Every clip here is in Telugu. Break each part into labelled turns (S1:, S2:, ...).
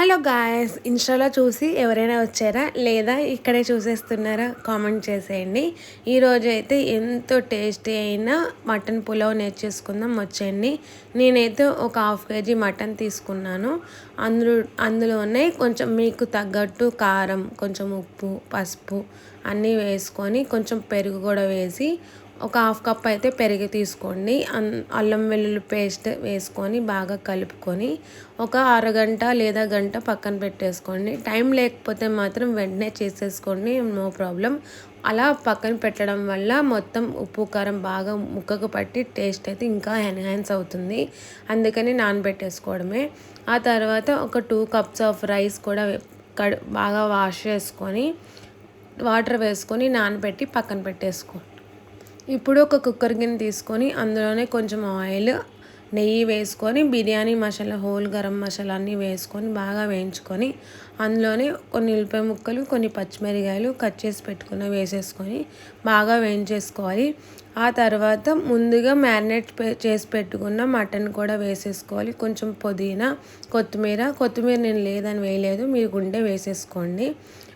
S1: హలో గాయస్, ఇన్స్టాలో చూసి ఎవరైనా వచ్చారా లేదా ఇక్కడే చూసేస్తున్నారా? కామెంట్ చేసేయండి. ఈరోజు అయితే ఎంతో టేస్టీ అయిన మటన్ పులావ్ నేర్చేసుకుందాం వచ్చేయండి. నేనైతే ఒక 1/2 kg మటన్ తీసుకున్నాను. అందులోనే కొంచెం మీకు తగ్గట్టు కారం, కొంచెం ఉప్పు, పసుపు అన్నీ వేసుకొని కొంచెం పెరుగు కూడా వేసి ఒక 1/2 కప్ అయితే పెరుగు తీసుకోండి. అల్లం వెల్లుల్లి పేస్ట్ వేసుకొని బాగా కలుపుకొని ఒక అరగంట లేదా గంట పక్కన పెట్టేసుకోండి. టైం లేకపోతే మాత్రం వెంటనే చేసేసుకోండి, నో ప్రాబ్లం. అలా పక్కన పెట్టడం వల్ల మొత్తం ఉప్పు కారం బాగా ముక్కకు పట్టి టేస్ట్ అయితే ఇంకా ఎన్హాన్స్ అవుతుంది. అందుకని నానబెట్టేసుకోవడమే. ఆ తర్వాత ఒక 2 cups ఆఫ్ రైస్ కూడా బాగా వాష్ చేసుకొని వాటర్ వేసుకొని నానబెట్టి పక్కన పెట్టేసుకోండి. ఇప్పుడు ఒక కుక్కర్ గిన్నె తీసుకొని అందులోనే కొంచెం ఆయిల్, నెయ్యి వేసుకొని బిర్యానీ మసాలా, హోల్ గరం మసాలా అన్నీ వేసుకొని బాగా వేయించుకొని అందులోనే కొన్ని ఉల్లిపాయ ముక్కలు, కొన్ని పచ్చిమిరపకాయలు కట్ చేసి పెట్టుకున్న వేసేసుకొని బాగా వేయించేసుకోవాలి. ఆ తర్వాత ముందుగా మ్యారినేట్ చేసి పెట్టుకున్న మటన్ కూడా వేసేసుకోవాలి. కొంచెం పుదీనా, కొత్తిమీర నేను లేదని వేయలేదు, మీరు గుండె వేసేసుకోండి.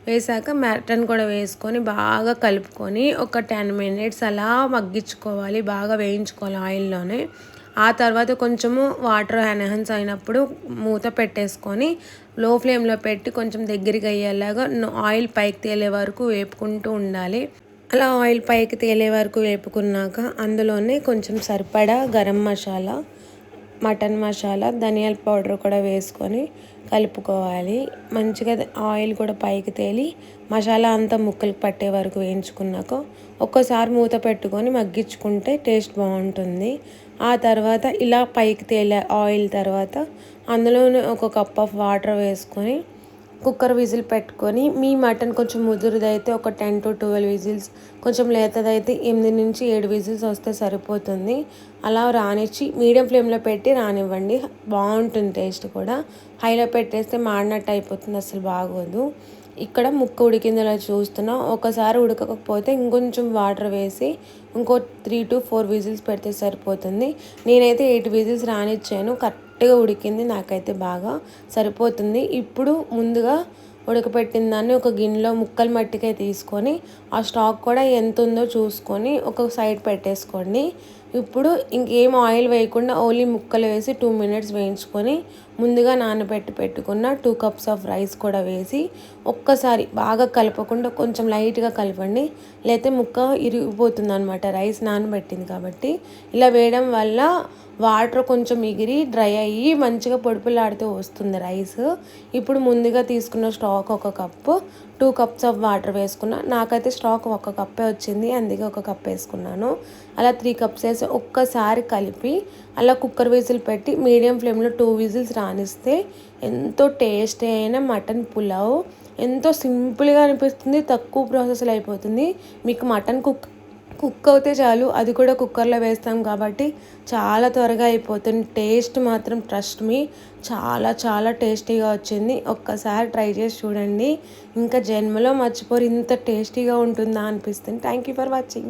S1: వేసాక మటన్ కూడా వేసుకొని బాగా కలుపుకొని ఒక 10 minutes అలా మగ్గించుకోవాలి, బాగా వేయించుకోవాలి ఆయిల్లోనే. ఆ తర్వాత కొంచెము వాటర్ ఎన్హాన్స్ అయినప్పుడు మూత పెట్టేసుకొని లో ఫ్లేమ్లో పెట్టి కొంచెం దగ్గరికి అయ్యేలాగా ఆయిల్ పైకి తేలే వరకు వేపుకుంటూ ఉండాలి. అలా ఆయిల్ పైకి తేలే వరకు వేపుకున్నాక అందులోనే కొంచెం సరిపడా గరం మసాలా, మటన్ మసాలా, ధనియాల పౌడర్ కూడా వేసుకొని కలుపుకోవాలి. మంచిగా ఆయిల్ కూడా పైకి తేలి మసాలా అంతా ముక్కలకు పట్టే వరకు వేయించుకున్నాక ఒక్కసారి మూత పెట్టుకొని మగ్గించుకుంటే టేస్ట్ బాగుంటుంది. ఆ తర్వాత ఇలా పైకి తేలే ఆయిల్ తర్వాత అందులోనే ఒక కప్ ఆఫ్ వాటర్ వేసుకొని కుక్కర్ విజిల్ పెట్టుకొని, మీ మటన్ కొంచెం ముదురుదైతే ఒక 10 to 12 విజిల్స్, కొంచెం లేతదైతే 8 నుంచి 7 విజిల్స్ వస్తే సరిపోతుంది. అలా రానిచ్చి మీడియం ఫ్లేమ్లో పెట్టి రానివ్వండి, బాగుంటుంది టేస్ట్ కూడా. హైలో పెట్టేస్తే మాడినట్టు అయిపోతుంది, అసలు బాగోదు. ఇక్కడ ముక్క ఉడికిందో చూస్తున్నా. ఒకసారి ఉడకకపోతే ఇంకొంచెం వాటర్ వేసి ఇంకో 3 to 4 విజిల్స్ పెడితే సరిపోతుంది. నేనైతే 8 విజిల్స్ రానిచ్చాను, కరెక్ట్గా ఉడికింది, నాకైతే బాగా సరిపోతుంది. ఇప్పుడు ముందుగా ఉడకపెట్టిన దాన్ని ఒక గిన్నెలో ముక్కలు మట్టికే తీసుకొని ఆ స్టాక్ కూడా ఎంత ఉందో చూసుకొని ఒక సైడ్ పెట్టేసుకోండి. ఇప్పుడు ఇంకేం ఆయిల్ వేయకుండా ఓన్లీ ముక్కలు వేసి 2 minutes వేయించుకొని ముందుగా నానబెట్టి పెట్టుకున్న 2 cups ఆఫ్ రైస్ కూడా వేసి ఒక్కసారి బాగా కలపకుండా కొంచెం లైట్గా కలపండి, లేకపోతే ముక్క ఇరిగిపోతుంది అనమాట, రైస్ నానబెట్టింది కాబట్టి. ఇలా వేయడం వల్ల వాటర్ కొంచెం ఎగిరి డ్రై అయ్యి మంచిగా పొడిపులాడుతూ వస్తుంది రైస్. ఇప్పుడు ముందుగా తీసుకున్న స్టాక్ ఒక కప్పు, 2 cups ఆఫ్ వాటర్ వేసుకున్నా. నాకైతే స్టాక్ 1 కప్పే వచ్చింది, అందుకే 1 కప్ వేసుకున్నాను. అలా 3 cups వేసి ఒక్కసారి కలిపి అలా కుక్కర్ విజిల్ పెట్టి మీడియం ఫ్లేమ్లో 2 విజిల్స్ రానిస్తే ఎంతో టేస్టీ అయిన మటన్ పులావ్ ఎంతో సింపుల్గా అనిపిస్తుంది, తక్కువ ప్రాసెస్లో అయిపోతుంది. మీకు మటన్ కుక్ అవుతే చాలు, అది కూడా కుక్కర్లో వేస్తాం కాబట్టి చాలా త్వరగా అయిపోతుంది. టేస్ట్ మాత్రం ట్రస్ట్ మీ చాలా చాలా టేస్టీగా వచ్చింది. ఒక్కసారి ట్రై చేసి చూడండి, ఇంకా జన్మలో మర్చిపోరు, ఇంత టేస్టీగా ఉంటుందా అనిపిస్తుంది. Thank you for watching.